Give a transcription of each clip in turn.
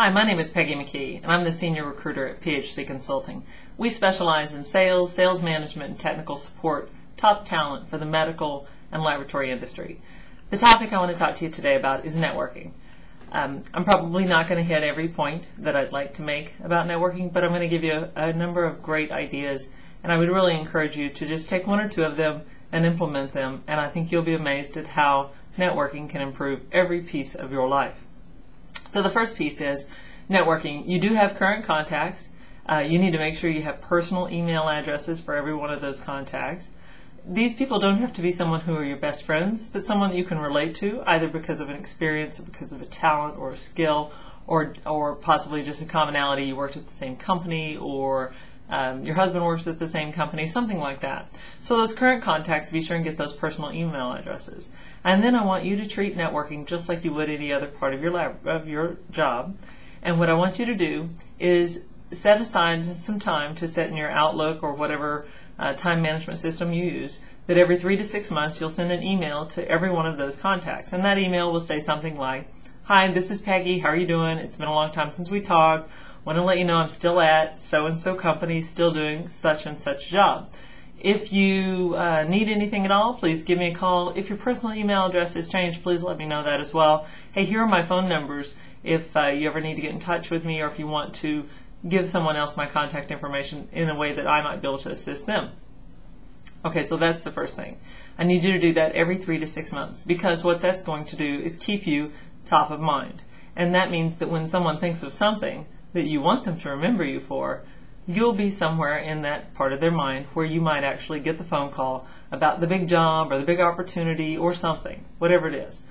Hi, my name is Peggy McKee, and I'm the Senior Recruiter at PHC Consulting. We specialize in sales, sales management, and technical support, top talent for the medical and laboratory industry. The topic I want to talk to you today about is networking. I'm probably not going to hit every point that I'd like to make about networking, but I'm going to give you a number of great ideas, and I would really encourage you to just take one or two of them and implement them, and I think you'll be amazed at how networking can improve every piece of your life. So the first piece is networking. You do have current contacts. You need to make sure you have personal email addresses for every one of those contacts. These people don't have to be someone who are your best friends, but someone that you can relate to, either because of an experience or because of a talent or a skill, or possibly just a commonality. You worked at the same company, or your husband works at the same company, something like that. So those current contacts, be sure and get those personal email addresses. And then I want you to treat networking just like you would any other part of your job. And what I want you to do is set aside some time to set in your Outlook or whatever time management system you use, that every 3 to 6 months you'll send an email to every one of those contacts. And that email will say something like, "Hi, this is Peggy. How are you doing? It's been a long time since we talked. Want to let you know I'm still at so-and-so company, still doing such and such job. If you need anything at all, please give me a call. If your personal email address has changed, please let me know that as well. Hey, here are my phone numbers if you ever need to get in touch with me, or if you want to give someone else my contact information in a way that I might be able to assist them." Okay, so that's the first thing. I need you to do that every 3 to 6 months, because what that's going to do is keep you top of mind. And that means that when someone thinks of something that you want them to remember you for, you'll be somewhere in that part of their mind where you might actually get the phone call about the big job or the big opportunity or something, whatever it is.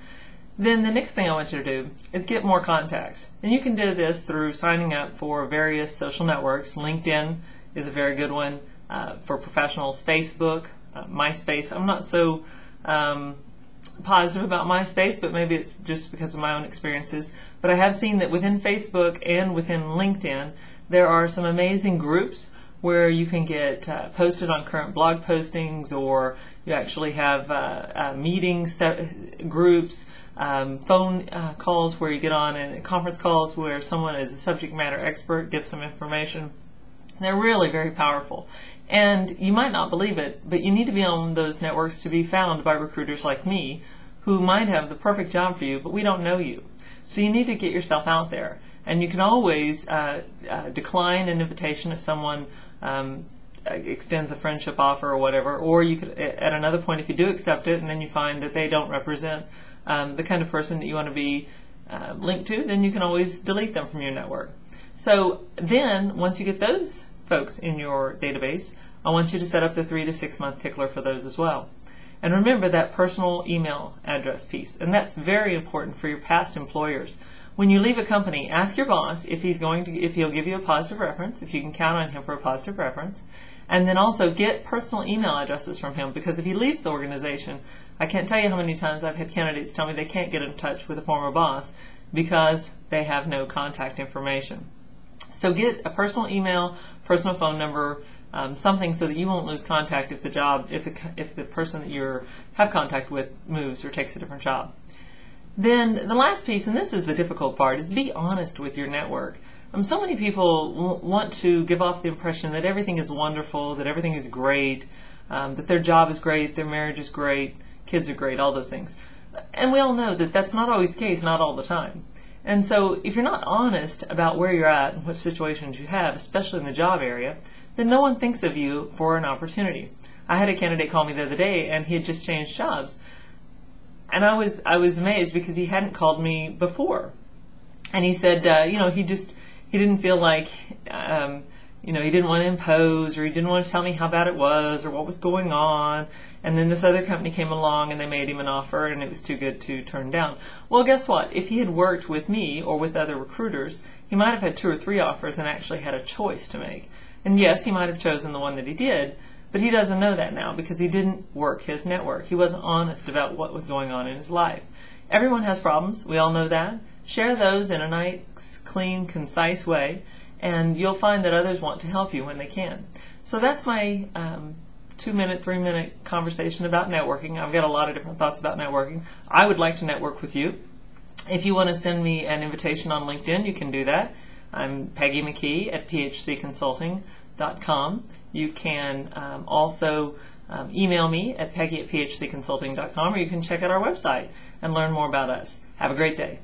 Then the next thing I want you to do is get more contacts. And you can do this through signing up for various social networks. LinkedIn is a very good one for professionals. Facebook, MySpace. I'm not so positive about MySpace, but maybe it's just because of my own experiences. But I have seen that within Facebook and within LinkedIn, there are some amazing groups where you can get posted on current blog postings, or you actually have meetings, groups, phone calls where you get on, and conference calls where someone is a subject matter expert, gives some information. They're really very powerful. And you might not believe it, but you need to be on those networks to be found by recruiters like me, who might have the perfect job for you, but we don't know you. So you need to get yourself out there. And you can always decline an invitation if someone extends a friendship offer or whatever, or you could, at another point, if you do accept it and then you find that they don't represent the kind of person that you want to be linked to, then you can always delete them from your network. So then, once you get those folks in your database, I want you to set up the 3 to 6 month tickler for those as well. And remember that personal email address piece, and that's very important for your past employers. When you leave a company, ask your boss if he'll give you a positive reference, if you can count on him for a positive reference, and then also get personal email addresses from him, because if he leaves the organization, I can't tell you how many times I've had candidates tell me they can't get in touch with a former boss because they have no contact information. So get a personal email, personal phone number, something so that you won't lose contact if the person that you have contact with moves or takes a different job. Then the last piece, and this is the difficult part, is be honest with your network. So many people want to give off the impression that everything is wonderful, that everything is great, that their job is great, their marriage is great, kids are great, all those things. And we all know that that's not always the case, not all the time. And so if you're not honest about where you're at and what situations you have, especially in the job area, then no one thinks of you for an opportunity. I had a candidate call me the other day, and he had just changed jobs. And I was amazed because he hadn't called me before. And he said, he didn't feel like, he didn't want to impose, or he didn't want to tell me how bad it was or what was going on. And then this other company came along and they made him an offer, and it was too good to turn down. Well, guess what? If he had worked with me or with other recruiters, he might have had 2 or 3 offers and actually had a choice to make. And yes, he might have chosen the one that he did, but he doesn't know that now because he didn't work his network. He wasn't honest about what was going on in his life. Everyone has problems. We all know that. Share those in a nice, clean, concise way, and you'll find that others want to help you when they can. So that's my 2-minute, 3-minute conversation about networking. I've got a lot of different thoughts about networking. I would like to network with you. If you want to send me an invitation on LinkedIn, you can do that. I'm Peggy McKee at phcconsulting.com. You can also email me at peggy@phcconsulting.com, or you can check out our website and learn more about us. Have a great day.